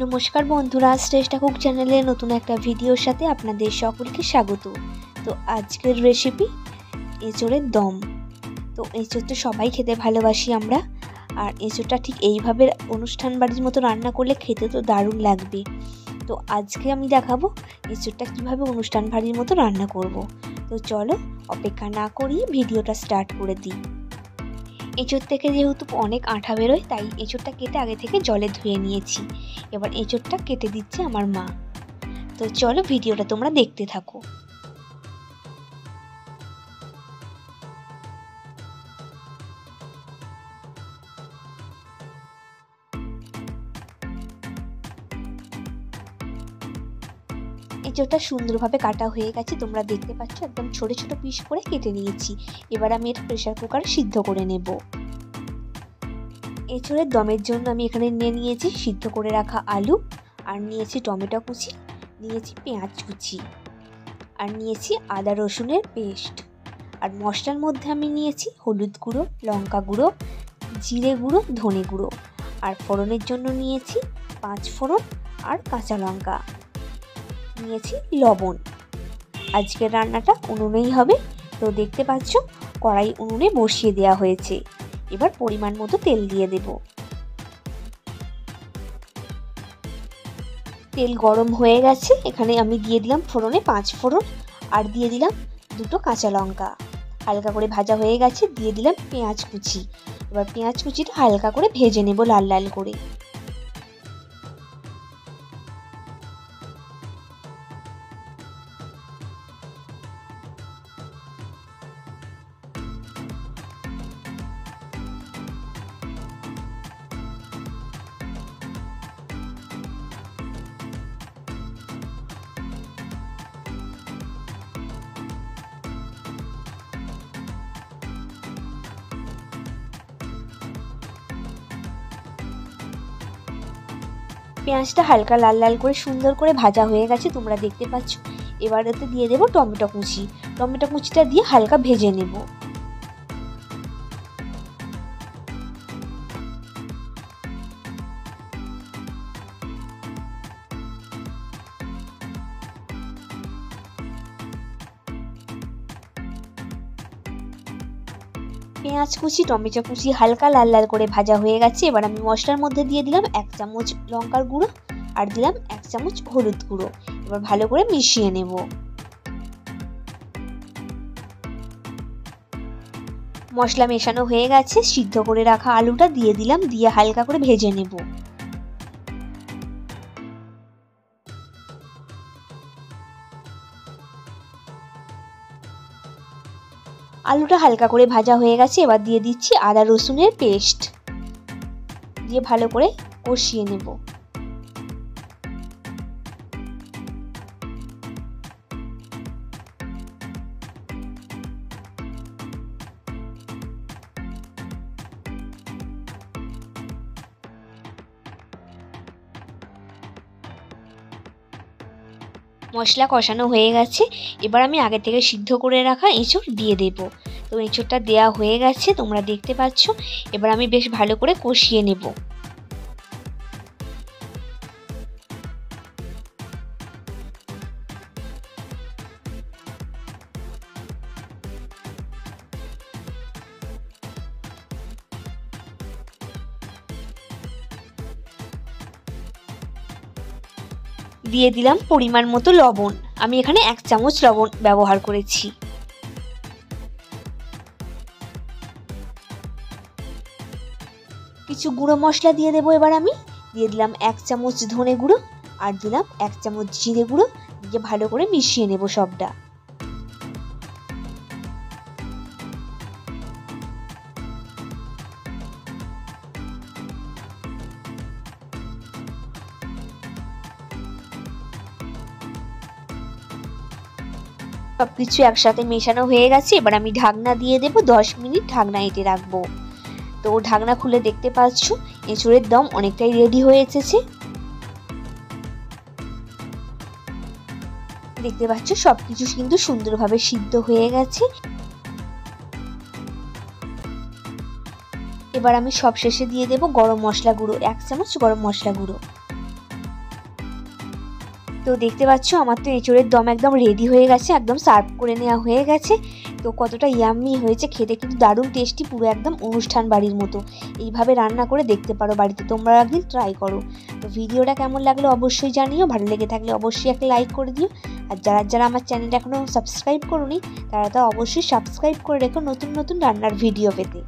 নমস্কার বন্ধুরা, শ্রেষ্ঠা কুক চ্যানেলে নতুন একটা ভিডিওর সাথে আপনাদের সকলকে স্বাগত। তো আজকের রেসিপি এঁচোড়ের দম। তো এঁচোড় তো সবাই খেতে ভালোবাসি আমরা, আর এঁচোড়টা ঠিক এইভাবে অনুষ্ঠান বাড়ির মতো রান্না করলে খেতে তো দারুণ লাগবে। তো আজকে আমি দেখাবো এঁচোড়টা কীভাবে অনুষ্ঠান বাড়ির মতো রান্না করব। তো চলো অপেক্ষা না করিয়ে ভিডিওটা স্টার্ট করে দিই। এঁচোড় থেকে যেহেতু অনেক আঠা বেরোয়, তাই এঁচোড়টা কেটে আগে থেকে জলে ধুয়ে নিয়েছি। এবার এঁচোড়টা কেটে দিচ্ছে আমার মা। তো চলো ভিডিওটা তোমরা দেখতে থাকো। এঁচোড়টা সুন্দরভাবে কাটা হয়ে গেছে, তোমরা দেখতে পাচ্ছ একদম ছোট ছোট পিস করে কেটে নিয়েছি। এবার আমি এটা প্রেসার কুকারে সিদ্ধ করে নেব। এঁচোড়ের দমের জন্য আমি এখানে নিয়েছি সিদ্ধ করে রাখা আলু, আর নিয়েছি টমেটো কুচি, নিয়েছি পেঁয়াজ কুচি, আর নিয়েছি আদা রসুনের পেস্ট। আর মশলার মধ্যে আমি নিয়েছি হলুদ গুঁড়ো, লঙ্কা গুঁড়ো, জিরে গুঁড়ো, ধনে গুঁড়ো, আর ফোড়নের জন্য নিয়েছি 5 ফোড়ন আর কাঁচা লঙ্কা, নিয়েছি লবণ। আজকের রান্নাটা উনুনেই হবে। তো দেখতে পাচ্ছ কড়াই উনুনে বসিয়ে দেওয়া হয়েছে। এবার পরিমাণ মতো তেল দিয়ে দেব। তেল গরম হয়ে গেছে, এখানে আমি দিয়ে দিলাম ফোড়নে 5 ফোড়ন, আর দিয়ে দিলাম 2টো কাঁচা লঙ্কা। হালকা করে ভাজা হয়ে গেছে, দিয়ে দিলাম পেঁয়াজ কুচি। এবার পেঁয়াজ কুচিটা হালকা করে ভেজে নেব লাল লাল করে। পেঁয়াজটা হালকা লাল লাল করে সুন্দর করে ভাজা হয়ে গেছে, তোমরা দেখতে পাচ্ছ। এবার এতে দিয়ে দেবো টমেটো কুচি। টমেটো কুচিটা দিয়ে হালকা ভেজে নেব। পেঁয়াজ কুচি, টমেটো কুচি হালকা লাল লাল করে ভাজা হয়ে গেছে। এবার আমি মশলার মধ্যে দিয়ে দিলাম 1 চামচ লঙ্কার গুঁড়ো, আর দিলাম 1 চামচ হলুদ গুঁড়ো। এবার ভালো করে মিশিয়ে নেব। মশলা মেশানো হয়ে গেছে, সিদ্ধ করে রাখা আলুটা দিয়ে দিলাম, দিয়ে হালকা করে ভেজে নেব। আলুটা হালকা করে ভাজা হয়ে গেছে, এবার দিয়ে দিচ্ছি আদা রসুনের পেস্ট, দিয়ে ভালো করে কষিয়ে নেব। মশলা কষানো হয়ে গেছে, এবার আমি আগে থেকে সিদ্ধ করে রাখা এঁচোড় দিয়ে দেব। তো এঁচোড়টা দেওয়া হয়ে গেছে, তোমরা দেখতে পাচ্ছ। এবার আমি বেশ ভালো করে কষিয়ে নেব। দিয়ে দিলাম পরিমাণ মতো লবণ। আমি এখানে 1 চামচ লবণ ব্যবহার করেছি। কিছু গুঁড়ো মশলা দিয়ে দেবো। এবার আমি দিয়ে দিলাম 1 চামচ ধনে গুঁড়ো, আর দিলাম 1 চামচ জিরে গুঁড়ো, দিয়ে ভালো করে মিশিয়ে নেব সবটা। সবকিছু একসাথে মেশানো হয়ে গেছে, এবার আমি ঢাকনা দিয়ে দেবো। 10 মিনিট ঢাকনা এঁটে রাখবো। তো ঢাকনা খুলে দেখতে পাচ্ছ এঁচোড়ের দম অনেকটাই রেডি হয়ে এসেছে। দেখতে পাচ্ছ সবকিছু কিন্তু সুন্দরভাবে সিদ্ধ হয়ে গেছে। এবার আমি সব শেষে দিয়ে দেব গরম মশলা গুঁড়ো, 1 চামচ গরম মশলা গুঁড়ো। তো দেখতে পাচ্ছ আমার তো এঁচোড়ের দম একদম রেডি হয়ে গেছে, একদম সার্ভ করে নেওয়া হয়ে গেছে। তো কতটা ইয়াম্মি হয়েছে, খেতে কিন্তু দারুণ টেস্টি, পুরো একদম অনুষ্ঠান বাড়ির মতো। এইভাবে রান্না করে দেখতে পারো বাড়িতে, তোমরা একদিন ট্রাই করো। তো ভিডিওটা কেমন লাগলো অবশ্যই জানিও, ভালো লেগে থাকলে অবশ্যই একটা লাইক করে দিও। আর যারা আমার চ্যানেলটা এখনও সাবস্ক্রাইব করোনি তারা তো অবশ্যই সাবস্ক্রাইব করে রেখো নতুন নতুন রান্নার ভিডিও পেতে।